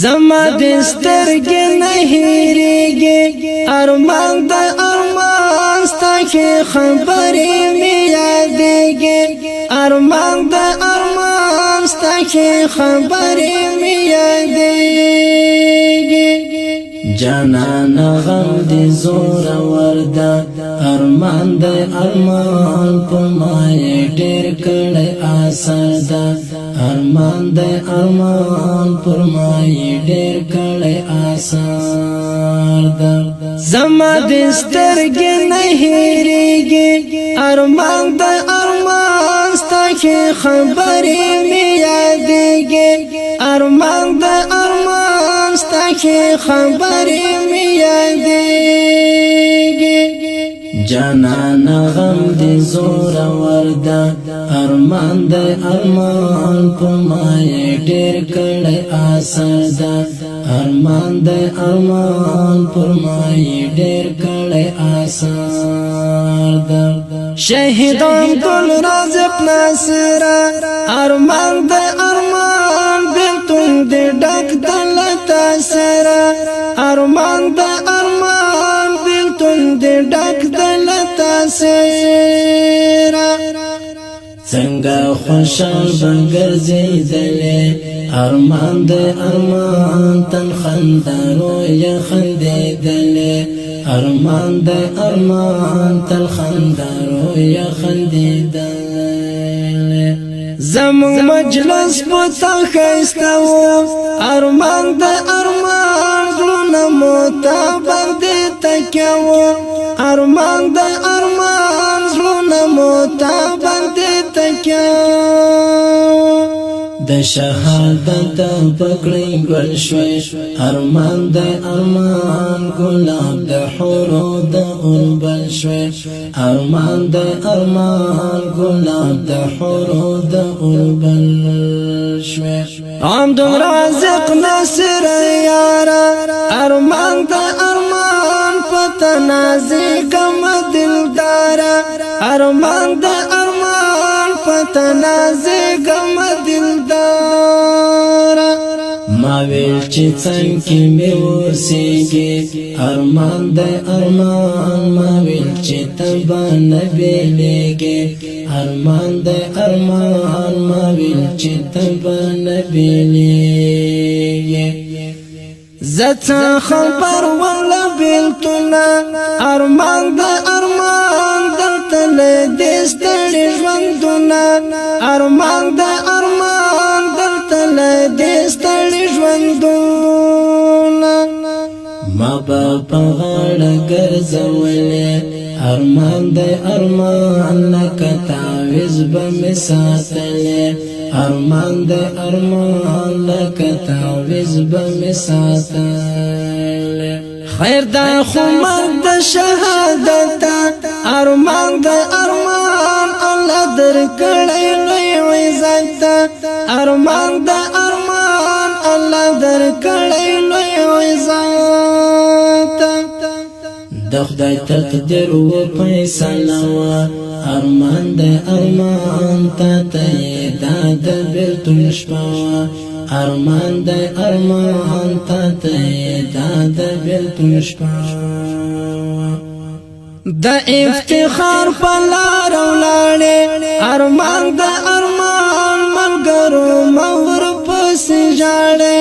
زما دسترګې نه هېرېږي ارمان د ارمان ستا کې خبرې مې یادېږي ارمان د ارمان ستا کې خبرې مې یادېږي جانان غم دې زور وردا ارمان د ارمان په ما ډېر کړی اثر دا ارمان د ارمان پر ما ډېر کړی اثر دا زما دسترګې نه هېرېږي ارمان د ارمان ستا کې خبرې مې یادېږي ارمان د ارمان ستا کې خبرې مې یادېږي جانان غم دې زور وردا ارمان د ارمان په ما ډېر کړی اثر دا ارمان د ارمان پر ما ډېر کړی اثر دا شهیدان ګل رازق ناصر ارمان د ارمان بلتون دې ډک دل تاثر ارمان د ارمان بلتون دې ډک دل تاثر څنګه خوشال بنګرځېدلې ارمان د ارمان تن خندانو یا خندېدلې ارمان د ارمان تل خندانو یا خندېدلې زمون مجلس پتا خسته ارمان د ارمان غلونه موتا باندې تکیو ارمان د ارمان غلونه موتا باندې تکیو د شهادت پکړی ګل شوي ارمان د ارمان ګلاب د حورو د اوربل شوي ارمان د ارمان ګلاب د حورو د اوربل شوي عبد الرازق ناصر یار ارمان د ارمان پتنازي کم دلدار ارمان د ارمان پتنازي کم دلدار ما ویل چې څنګه مې وسېږي ارمان د ارمان ما ویل چې تبا نه بیلېږي ارمان د ارمان ما ویل چې تبا نه بیلېږي زتا خبر ولا بیلتنا ارمان د ارمان دلته له دې ستړي ژوندونه ارمان د ارمان دلته له دې ستړي ژوندونه ما په غاړه ګرځولې ارمان د ارمان لکه تعویذ به مې ساتلې ارمان د ارمان لکه تعویذ به مې ساتلې خیر دا خو مرګ د شهادت ارمان د ارمان الله درکړی لوی عزت ارمان د ارمان الله درکړی لوی عزت د خدای تقدیر و فیصله وا ارمان د ارمان ته د بیلتون شپه ارمان د ارمان ته د بیلتون شپه د افتخار په لار ولاړې ارمان د ارمان ملګرو مور پس ژاړې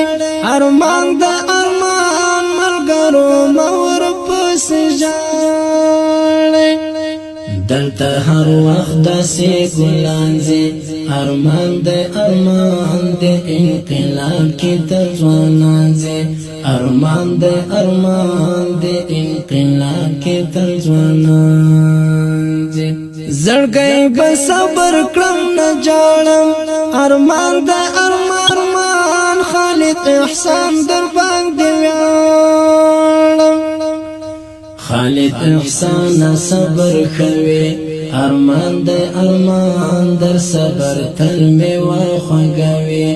ارمان د ارمان ملګرو مور پس ژاړې دلته هر وخت داسې ګلانځي ارمان د ارمان د انقلاب کې د ځوانانځي ارمان د ارمان د انقلاب کې د ځوانانځي زړګی به صبر کړم نه جاړم ارمان د ارمان خالد احسان در باندې ویاړم خالد احسان صبر کوي ارمان د ارمان در صبر تل می واخوږوي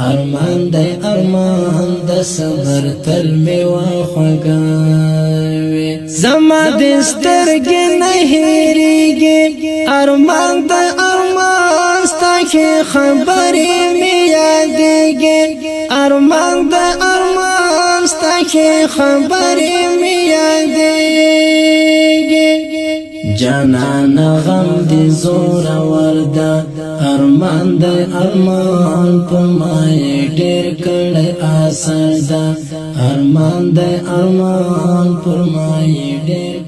ارمان د ارمان د صبر تل می واخوږوي زما دسترګې نه هېرېږي ارمان د ارمان ستا کې خبرې مې یادېږي ارمان د ارمان خوشی خبری می یادیگی جانان غم دی زور وردا ارمان دی ارمان پمای ډیر کړه اثر دا ارمان دی ارمان پمای ډیر